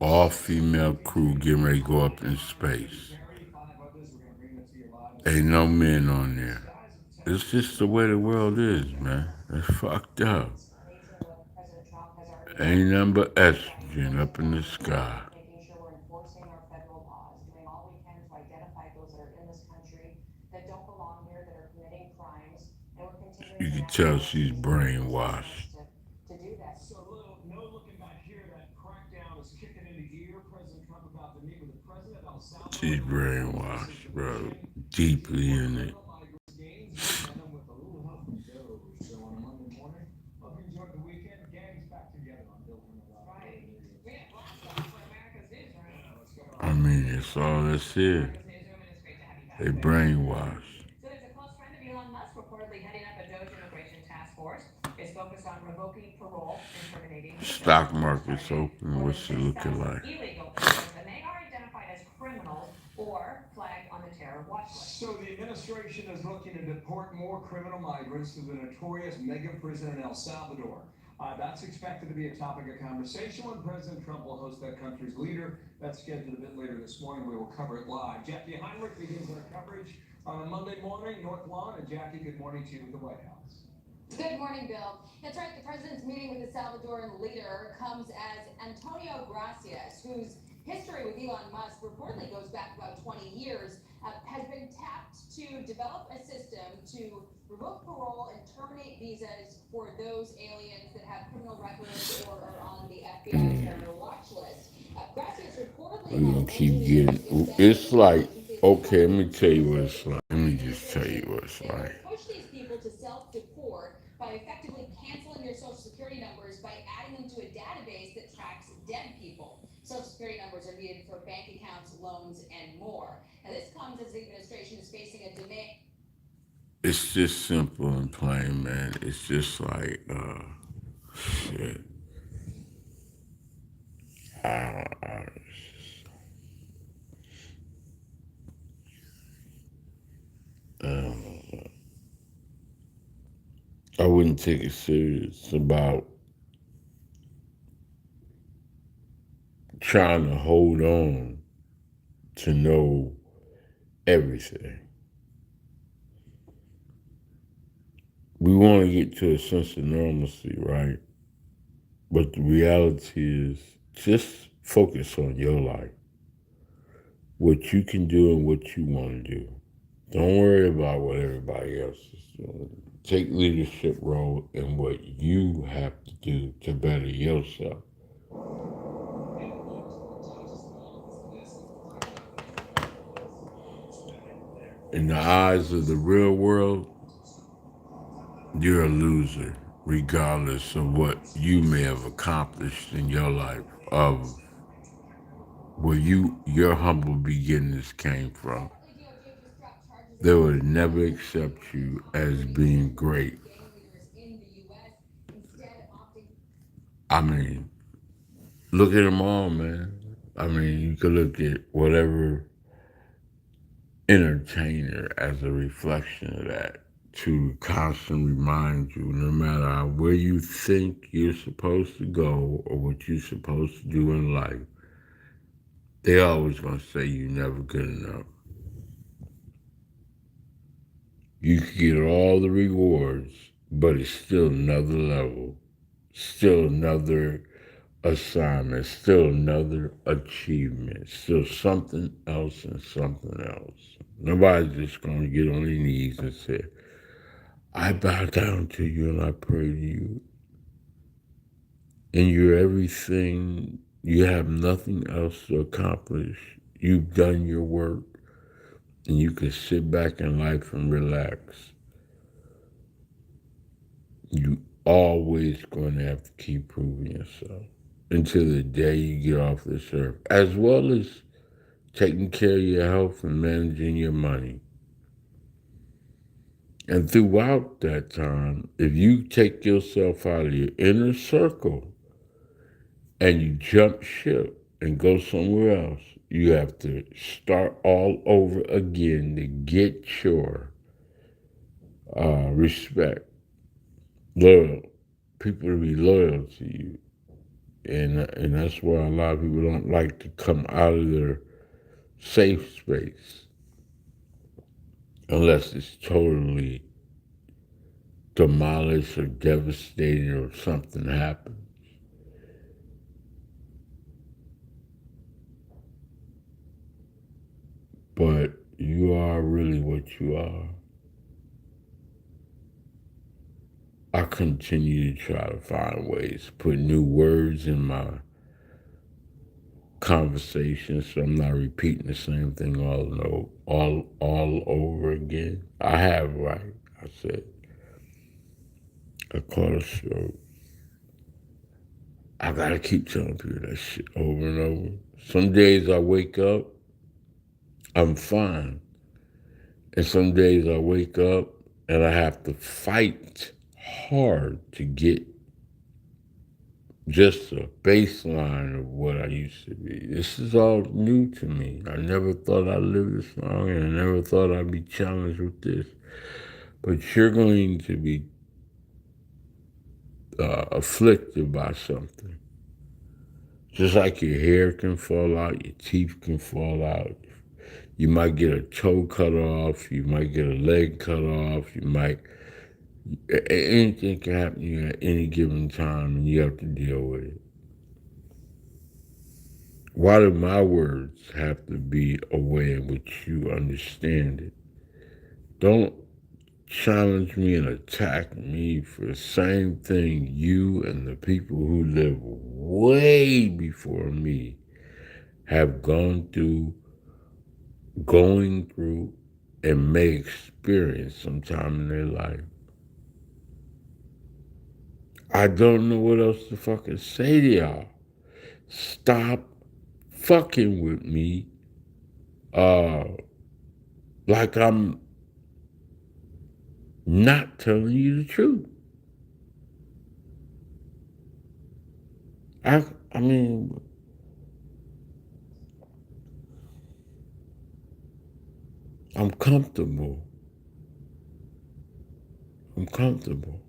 all-female crew getting ready to go up in space. Ain't no men on there. It's just the way the world is, man. It's fucked up. Ain't nothing but estrogen up in the sky. You can tell she's brainwashed. She's brainwashed, bro. Deeply in it. I mean, it's all that's here. They brainwashed. Stock market's open. What's it looking like? So the administration is looking to deport more criminal migrants to the notorious mega prison in El Salvador. That's expected to be a topic of conversation when President Trump will host that country's leader. That's scheduled a bit later this morning. We will cover it live. Jackie Heinrich begins our coverage on a Monday morning, North Lawn. And Jackie, good morning to you at the White House. Good morning, Bill. That's right. The president's meeting with the Salvadoran leader comes as Antonio Gracias, whose history with Elon Musk reportedly goes back about 20 years, has been tapped to develop a system to revoke parole and terminate visas for those aliens that have criminal records or are on the FBI terror watch list. Gracias reportedly We're gonna keep getting. It's like, okay, let me tell you what it's like. Let me just tell you what it's like. Push these people to self-deport by effectively canceling their social security numbers by adding them to a database that tracks dead people. Social security numbers are needed for bank accounts, loans, and more. Now, this comes as the administration is facing a demand. It's just simple and plain, man. It's just like, shit. I, I wouldn't take it serious about trying to hold on to know everything. We want to get to a sense of normalcy, right? But the reality is just focus on your life, what you can do and what you want to do. Don't worry about what everybody else is doing. Take leadership role in what you have to do to better yourself. In the eyes of the real world, you're a loser, regardless of what you may have accomplished in your life, of where your humble beginnings came from. They would never accept you as being great. I mean, look at them all, man. I mean, you could look at whatever entertainer as a reflection of that to constantly remind you, no matter where you think you're supposed to go or what you're supposed to do in life, they always gonna say you're never good enough. You can get all the rewards, but it's still another level, still another assignment, still another achievement, still something else and something else. Nobody's just gonna get on their knees and say, I bow down to you and I pray to you. And you're everything. You have nothing else to accomplish. You've done your work and you can sit back in life and relax. You always going to have to keep proving yourself until the day you get off this earth, as well as taking care of your health and managing your money. And throughout that time, if you take yourself out of your inner circle and you jump ship and go somewhere else, you have to start all over again to get your respect, loyal, people to be loyal to you. And that's why a lot of people don't like to come out of their safe space unless it's totally demolished or devastated or something happens. But you are really what you are. I continue to try to find ways to put new words in my conversation so I'm not repeating the same thing all over again. I have, right? I said I caught a stroke. I gotta keep telling people that shit over and over. Some days I wake up, I'm fine. And some days I wake up and I have to fight hard to get just a baseline of what I used to be. This is all new to me. I never thought I'd live this long, and I never thought I'd be challenged with this. But you're going to be afflicted by something. Just like your hair can fall out, your teeth can fall out. You might get a toe cut off. You might get a leg cut off. Anything can happen to you at any given time, and you have to deal with it. Why do my words have to be a way in which you understand it? Don't challenge me and attack me for the same thing you and the people who live way before me have going through, and may experience sometime in their life. I don't know what else to fucking say to y'all. Stop fucking with me uh, like I'm not telling you the truth. I mean, I'm comfortable. I'm comfortable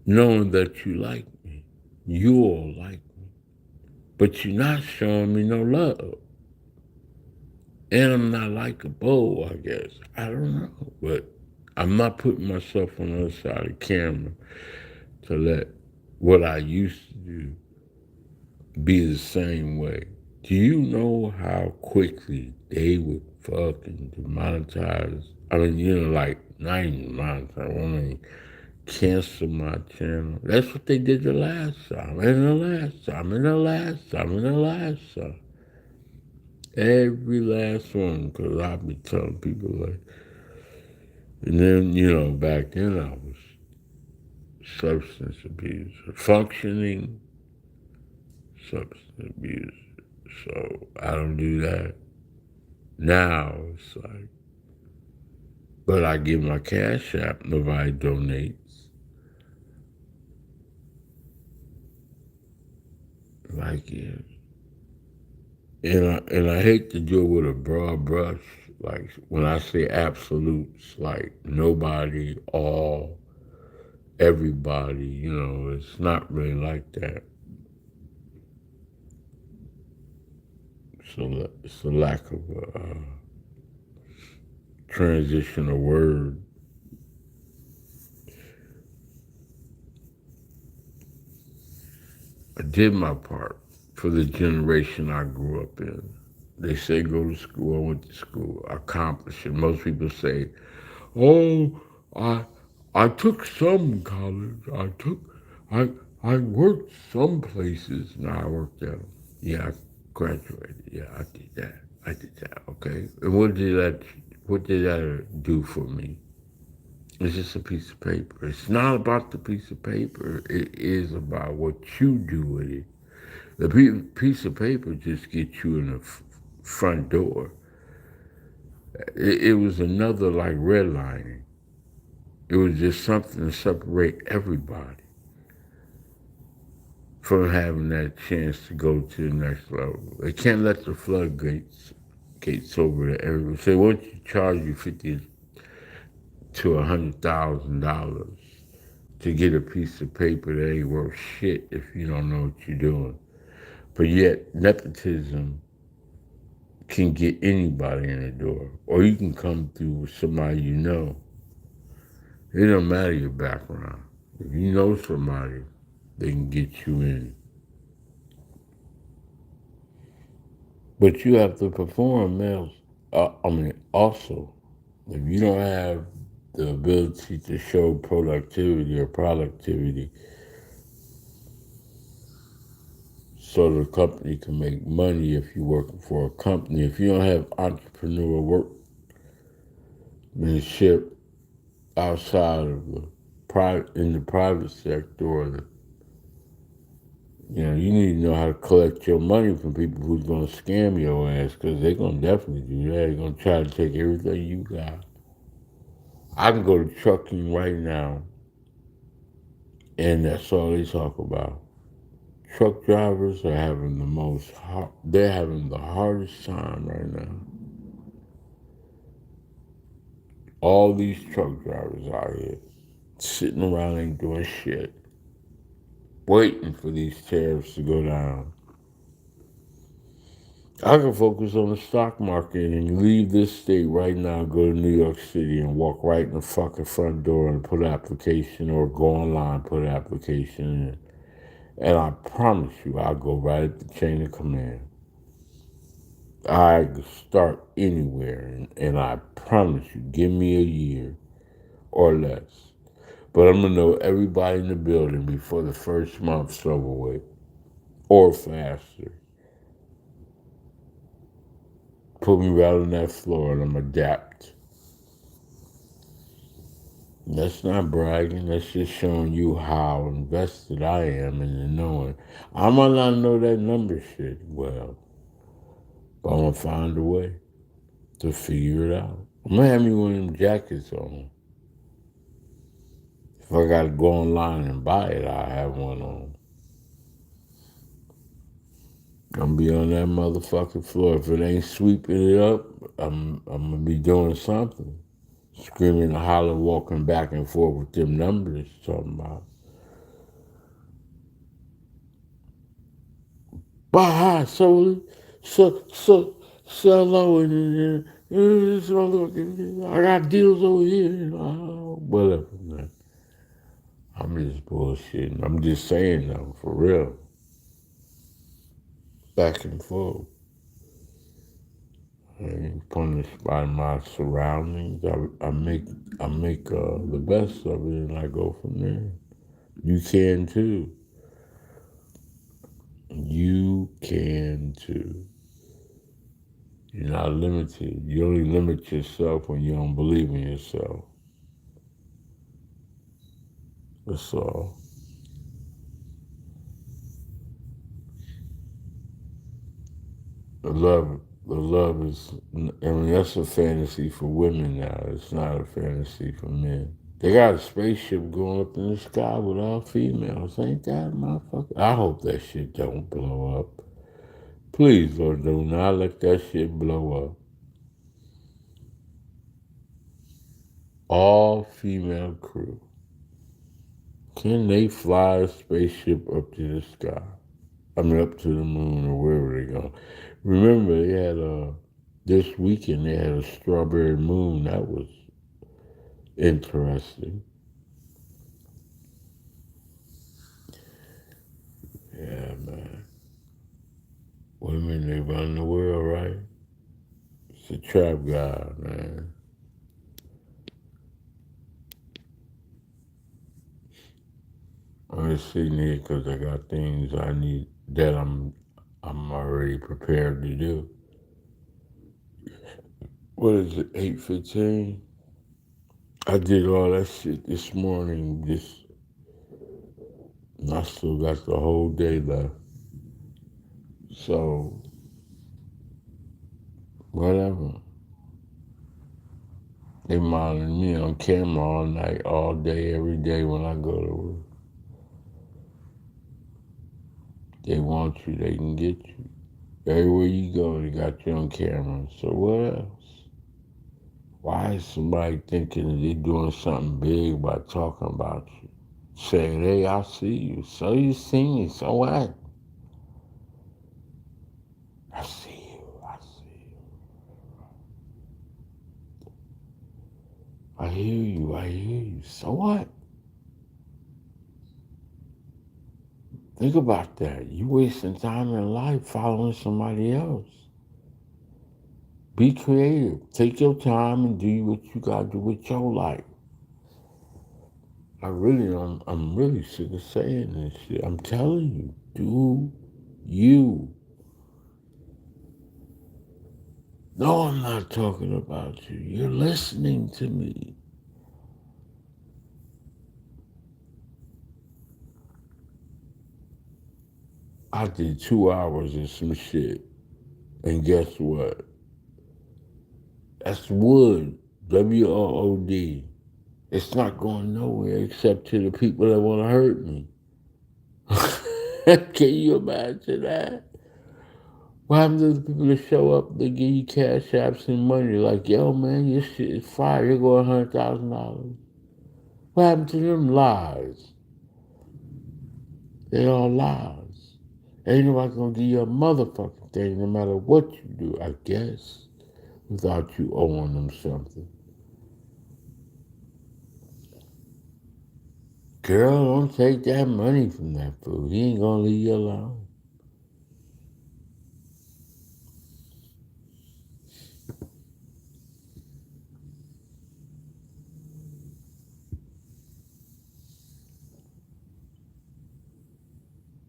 knowing that you like me. You all like me. But you're not showing me no love. And I'm not likable, I guess. I don't know. But I'm not putting myself on the other side of the camera to let what I used to do be the same way. Do you know how quickly they would fucking demonetize? I mean, like, not even demonetize, I mean, cancel my channel. That's what they did the last time, and the last time, and the last time, and the last time. Every last one, because I be telling people, like, and then, back then I was substance abuse, functioning substance abuse. So I don't do that. Now it's like, but I give my Cash App, nobody donates. Like, yeah. And I hate to do it with a broad brush. Like, when I say absolutes, like nobody, all, everybody, it's not really like that. So it's a lack of a transitional word. I did my part for the generation I grew up in. They say go to school. I went to school. I accomplished it. Most people say, "Oh, I took some college. I I worked some places. No, I worked at them. Yeah, I graduated. Yeah, I did that. I did that. Okay. And what did that do for me? It's just a piece of paper. It's not about the piece of paper. It is about what you do with it. The piece of paper just gets you in the front door. It was another like redlining. It was just something to separate everybody from having that chance to go to the next level. They can't let the floodgates over to everybody. Say, once you charge you $50,000 to $100,000, to get a piece of paper that ain't worth shit if you don't know what you're doing. But yet, nepotism can get anybody in the door, or you can come through with somebody you know. It don't matter your background. If you know somebody, they can get you in. But you have to perform, man. Also, if you don't have the ability to show productivity or productivity so the company can make money if you're working for a company, if you don't have entrepreneur workmanship outside of the private, in the private sector, or the, you need to know how to collect your money from people who's going to scam your ass, because they're going to definitely do that. They're going to try to take everything you got. I can go to trucking right now, and that's all they talk about. Truck drivers are having they're having the hardest time right now. All these truck drivers out here sitting around ain't doing shit, waiting for these tariffs to go down. I can focus on the stock market and leave this state right now, go to New York City and walk right in the fucking front door and put an application, or go online, put an application in. And I promise you, I'll go right at the chain of command. I could start anywhere, and I promise you, give me a year or less. But I'm going to know everybody in the building before the first month's over with, or faster. Put me right on that floor and I'm adapt. That's not bragging. That's just showing you how invested I am in the knowing. I might not know that number shit well, but I'm going to find a way to figure it out. I'm going to have me one of them jackets on. If I got to go online and buy it, I'll have one on. I'm going to be on that motherfucking floor. If it ain't sweeping it up, I'm going to be doing something. Screaming and hollering, walking back and forth with them numbers talking about. Buy high, so low, and I got deals over here. Whatever, man. I'm just bullshitting. I'm just saying though, for real. Back and forth. I ain't punished by my surroundings. I make the best of it, and I go from there. You can too. You can too. You're not limited. You only limit yourself when you don't believe in yourself. That's all. The love is, that's a fantasy for women now. It's not a fantasy for men. They got a spaceship going up in the sky with all females. Ain't that motherfucker? I hope that shit don't blow up. Please, Lord, do not let that shit blow up. All female crew. Can they fly a spaceship up to the sky? Up to the moon or wherever they go. Remember, they had this weekend they had a strawberry moon. That was interesting. Yeah, man. Women, they run the world, right? It's a trap guy, man. I'm just sitting here because I got things I need that I'm already prepared to do. What is it, 8:15? I did all that shit this morning, and I still got the whole day left. So, whatever. They monitoring me on camera all night, all day, every day when I go to work. They want you, they can get you. Everywhere you go, they got you on camera. So what else? Why is somebody thinking that they're doing something big by talking about you? saying, hey, I see you. So you see me. So what? I see you. I see you. I hear you. I hear you. So what? Think about that. You wasting time in life following somebody else. Be creative. Take your time and do what you gotta do with your life. I'm really sick of saying this shit. I'm telling you, do you. No, I'm not talking about you. You're listening to me. I did 2 hours of some shit. And guess what? That's wood. WOOD. It's not going nowhere except to the people that want to hurt me. Can you imagine that? What happens to the people that show up, they give you cash apps and money, like, yo, man, your shit is fire, you're going $100,000. What happened to them lies? They all lies. Ain't nobody gonna give you a motherfucking thing no matter what you do, I guess, without you owing them something. Girl, don't take that money from that fool. He ain't gonna leave you alone.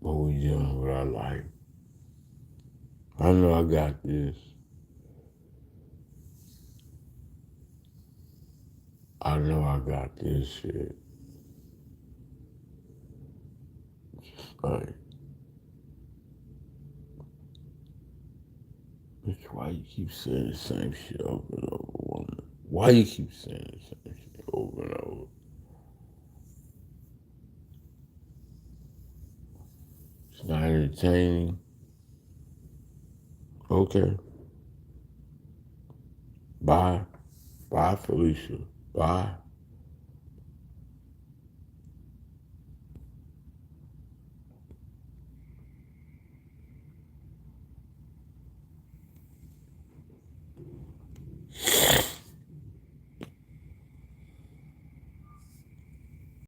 What we doing with our life? I know I got this. I know I got this shit. Like, bitch, why you keep saying the same shit over and over, woman? Why you keep saying the same shit over and over? It's not entertaining. Okay. Bye. Bye, Felicia. Bye.